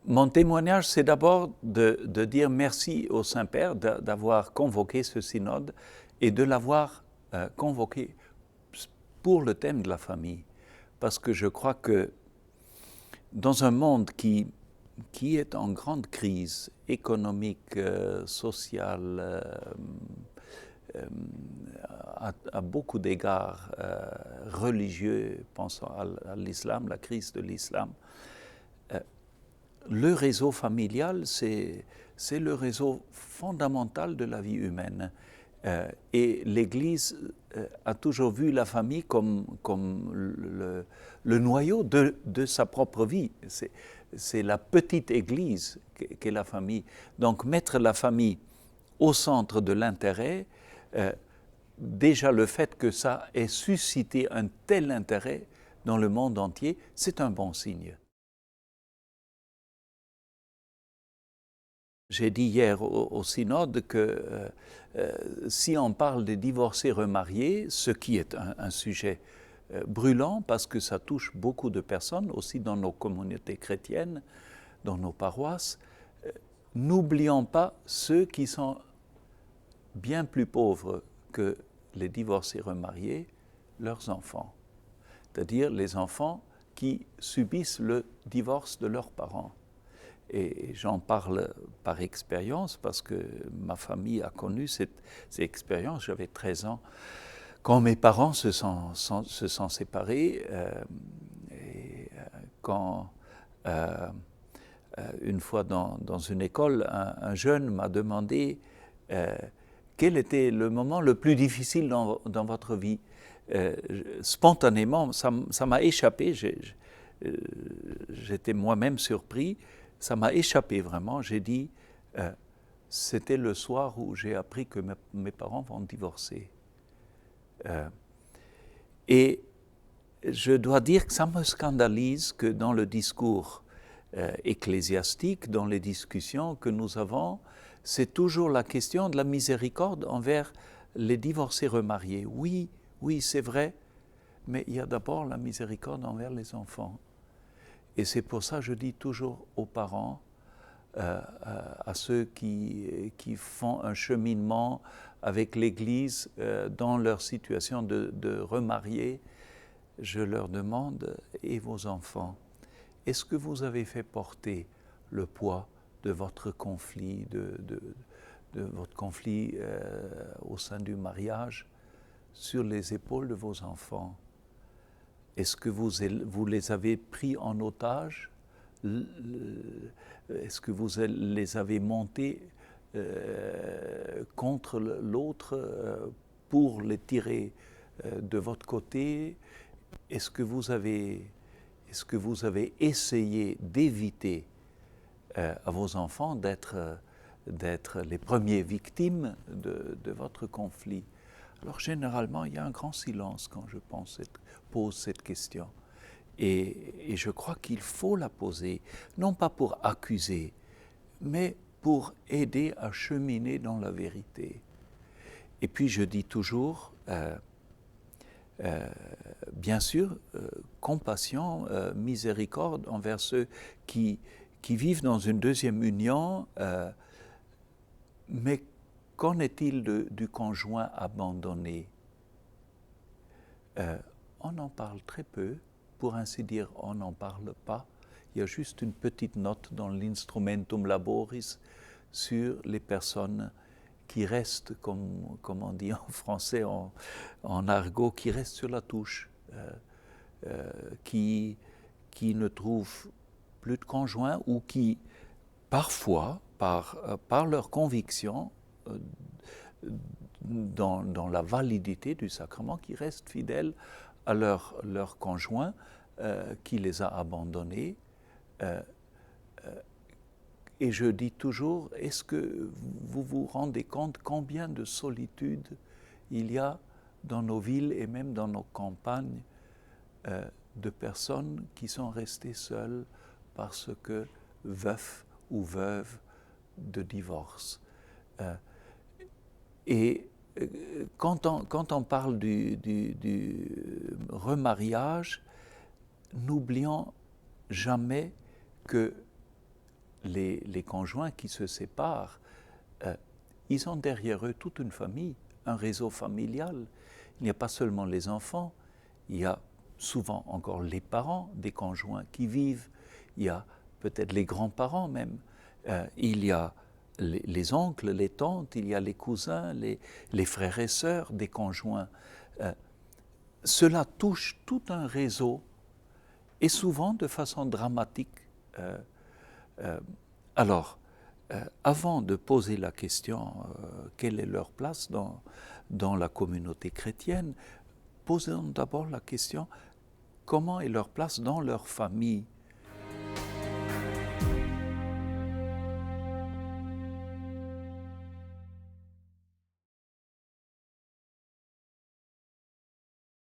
Mon témoignage, c'est d'abord de dire merci au Saint-Père d'avoir convoqué ce synode et de l'avoir convoqué pour le thème de la famille. Parce que je crois que dans un monde qui est en grande crise économique, sociale, à beaucoup d'égards religieux, pensant à l'islam, la crise de l'islam, le réseau familial, c'est le réseau fondamental de la vie humaine. Et l'Église a toujours vu la famille comme le noyau de sa propre vie. C'est la petite Église qu'est la famille. Donc mettre la famille au centre de l'intérêt, déjà le fait que ça ait suscité un tel intérêt dans le monde entier, c'est un bon signe. J'ai dit hier au synode que si on parle des divorcés remariés, ce qui est un sujet brûlant parce que ça touche beaucoup de personnes, aussi dans nos communautés chrétiennes, dans nos paroisses, n'oublions pas ceux qui sont bien plus pauvres que les divorcés remariés, leurs enfants. C'est-à-dire les enfants qui subissent le divorce de leurs parents. Et j'en parle par expérience parce que ma famille a connu ces expériences. J'avais 13 ans quand mes parents se sont séparés et quand une fois dans une école, un jeune m'a demandé quel était le moment le plus difficile dans votre vie. Spontanément, ça m'a échappé, j'étais moi-même surpris. Ça m'a échappé vraiment. J'ai dit, c'était le soir où j'ai appris que mes parents vont divorcer. Et je dois dire que ça me scandalise que dans le discours ecclésiastique, dans les discussions que nous avons, c'est toujours la question de la miséricorde envers les divorcés remariés. Oui, oui, c'est vrai, mais il y a d'abord la miséricorde envers les enfants. Et c'est pour ça que je dis toujours aux parents, à ceux qui font un cheminement avec l'Église dans leur situation de remariés, je leur demande, et vos enfants, est-ce que vous avez fait porter le poids de votre conflit, de votre conflit au sein du mariage sur les épaules de vos enfants? Est-ce que vous les avez pris en otage? Est-ce que vous les avez montés contre l'autre pour les tirer de votre côté? Est-ce que vous avez essayé d'éviter à vos enfants d'être les premières victimes de votre conflit? Alors généralement, il y a un grand silence quand je pose cette question. Et je crois qu'il faut la poser, non pas pour accuser, mais pour aider à cheminer dans la vérité. Et puis je dis toujours, bien sûr, compassion, miséricorde envers ceux qui vivent dans une deuxième union, mais qu'en est-il du conjoint abandonné? On en parle très peu, pour ainsi dire, on n'en parle pas. Il y a juste une petite note dans l'Instrumentum Laboris sur les personnes qui restent, comme on dit en français, en argot, qui restent sur la touche, qui ne trouvent plus de conjoint ou qui, parfois, par leur conviction, dans la validité du sacrement, qui restent fidèles à leur conjoint qui les a abandonnés. Et je dis toujours, est-ce que vous vous rendez compte combien de solitude il y a dans nos villes et même dans nos campagnes de personnes qui sont restées seules parce que veufs ou veuves de divorce. Et quand on parle du remariage, n'oublions jamais que les conjoints qui se séparent, ils ont derrière eux toute une famille, un réseau familial. Il n'y a pas seulement les enfants, il y a souvent encore les parents des conjoints qui vivent, il y a peut-être les grands-parents même, il y a les oncles, les tantes, il y a les cousins, les frères et sœurs des conjoints. Cela touche tout un réseau et souvent de façon dramatique. Alors, avant de poser la question quelle est leur place dans la communauté chrétienne, posons d'abord la question comment est leur place dans leur famille.